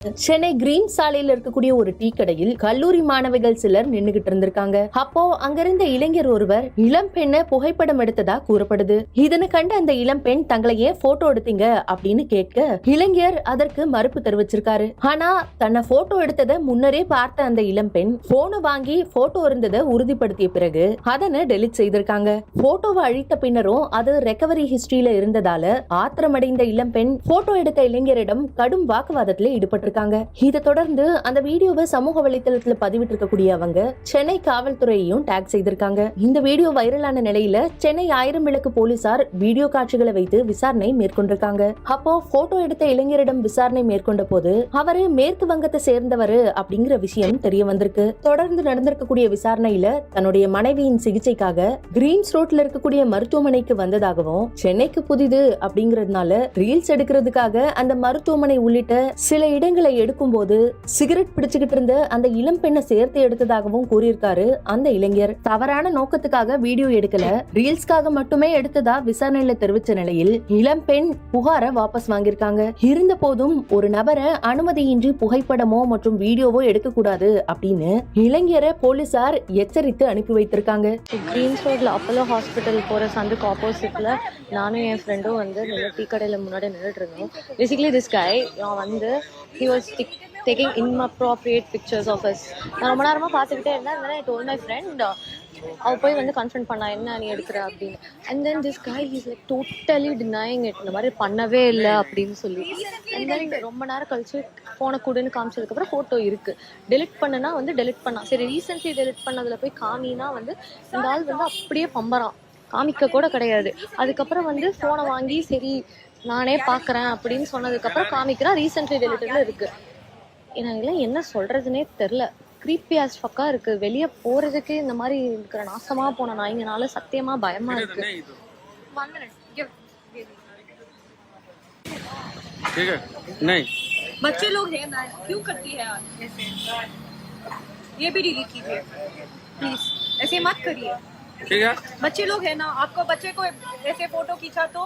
Chennai green சாலையில் இருக்கக்கூடிய ஒரு டீ கடையில் கல்லூரி மாணவிகள் சிலர் நின்னுகிட்டு இருந்திருக்காங்க. அப்போ அங்கிருந்த இளைஞர் ஒருவர் இளம் பெண்ணை புகைப்படம் எடுத்ததா கூறப்படுது. இதனை கண்ட அந்த இளம் பெண் தங்களை ஏன் போட்டோ எடுத்தீங்க அப்படின்னு கேட்க இளைஞர் அதற்கு மறுப்பு தெரிவிச்சிருக்காரு. ஆனா தன்னை போட்டோ எடுத்ததை முன்னரே பார்த்த அந்த இளம் பெண் போனை வாங்கி போட்டோ இருந்ததை உறுதிப்படுத்திய பிறகு அதனை டெலிட் செய்திருக்காங்க. போட்டோவை அழித்த பின்னரும் அது ரெக்கவரி ஹிஸ்டரியில இருந்ததால ஆத்திரமடைந்த இளம் பெண் போட்டோ எடுத்த இளைஞரிடம் கடும் வாக்குவாதத்தில் ஈடுபட்டு இதை தொடர்ந்து அந்த வீடியோவை சமூக வலைதளத்தில் பதிவிட்டு இருக்கக்கூடிய அவங்க சென்னை காவல்துறையையும் டாக் செய்திருக்காங்க. இந்த வீடியோ வைரலான நிலையில சென்னை 1000 விளக்கு போலீசார் வீடியோ காட்சிகளை வைத்து விசாரணை மேற்கொண்டிருக்காங்க. அப்போ போட்டோ எடுத்த இளைஞரிடம் விசாரணை மேற்கொண்ட போது அவரு மேற்கு வங்கத்தை சேர்ந்தவர் அப்படிங்கிற விஷயம் தெரிய வந்திருக்கு. தொடர்ந்து நடந்திருக்கக்கூடிய விசாரணையில தன்னுடைய மனைவியின் சிகிச்சைக்காக கிரீன்ஸ் ரோட்ல இருக்கக்கூடிய மருத்துவமனைக்கு வந்ததாகவும் சென்னைக்கு புதிது அப்படிங்கறதுனால ரீல்ஸ் எடுக்கிறதுக்காக அந்த மருத்துவமனை உள்ளிட்ட சில இடங்கள் எடுக்கும் போது சிகரெட் பிடிச்சுக்கிட்டு இருந்த அந்த இளம் பெண்ணை சேர்த்து எடுத்ததாகவும் கூறியிருக்காரு. அந்த இளைஞர் தவறான நோக்கத்துக்காக வீடியோ எடுக்கல, ரீல்ஸ்க்காக மட்டுமே எடுத்ததா விசாரணையில தெரிவிச்ச நிலையில் இளம் பெண் புகாரை வாபஸ் வாங்கியிருக்காங்க. இருந்த போதும் ஒரு நபரை அனுமதியின்றி புகைப்படமோ மற்றும் வீடியோவோ எடுக்க கூடாது அப்படின்னு இளைஞரை போலீசார் எச்சரித்து அனுப்பி வைத்திருக்காங்க. கிரீன்ஸ் ரோட்ல அப்போலோ ஹாஸ்பிட்டல் போற சந்துக்கு ஆப்போசிட்ல நானும் என் ஃப்ரெண்டும் வந்து டீ கடையில முன்னாடி நின்றுட்டு இருந்தோம். பேசிக்கலி திஸ் கை வந்து he was taking inappropriate pictures of us. நான் ரொம்ப நேரமா பார்த்துக்கிட்டே இருந்தேன். I told my friend அவ போய் வந்து கன்ஃபர்ம் பண்ணா என்ன நீ எடுக்கிற அப்படின்னு. And then this guy he's like totally denying it. இந்த மாதிரி பண்ணவே இல்லை அப்படின்னு சொல்லி. And then ரொம்ப நேரம் கழிச்சு போனை கூடன்னு காமிச்சதுக்கு அப்புறம் போட்டோ இருக்கு. டெலிட் பண்ணனா வந்து டெலிட் பண்ணா. சரி ரீசென்ட்லி டெலிட் பண்ணதுல போய் காமினா வந்து இந்த ஆள் வந்து அப்படியே பம்பறான். காமிக்க கூட கிடையாது. அதுக்கப்புறம் வந்து போனை வாங்கி சரி நானே பாக்குறேன் அப்படின்னு சொன்னதுக்கு அப்புறம் காமிக்கிறா ரீசென்ட்லி டெலிட்டட்ல இருக்கு. எனக்கு என்ன சொல்றதுன்னே தெரியல. கிரீப்பி ஆஸ் ஃபக்கா இருக்கு. வெளியே போறதுக்கு இந்த மாதிரி இருக்கிற நாசமா போன நாய்ங்கனால சத்தியமா பயமா இருக்கு. बच्चे लोग हैं ना, क्यों करती है ऐसे? ये भी डिलीट कीजिए प्लीज, ऐसे मत करिए. ठीक है, बच्चे लोग हैं ना, आपको बच्चे को ऐसे फोटो खींचा तो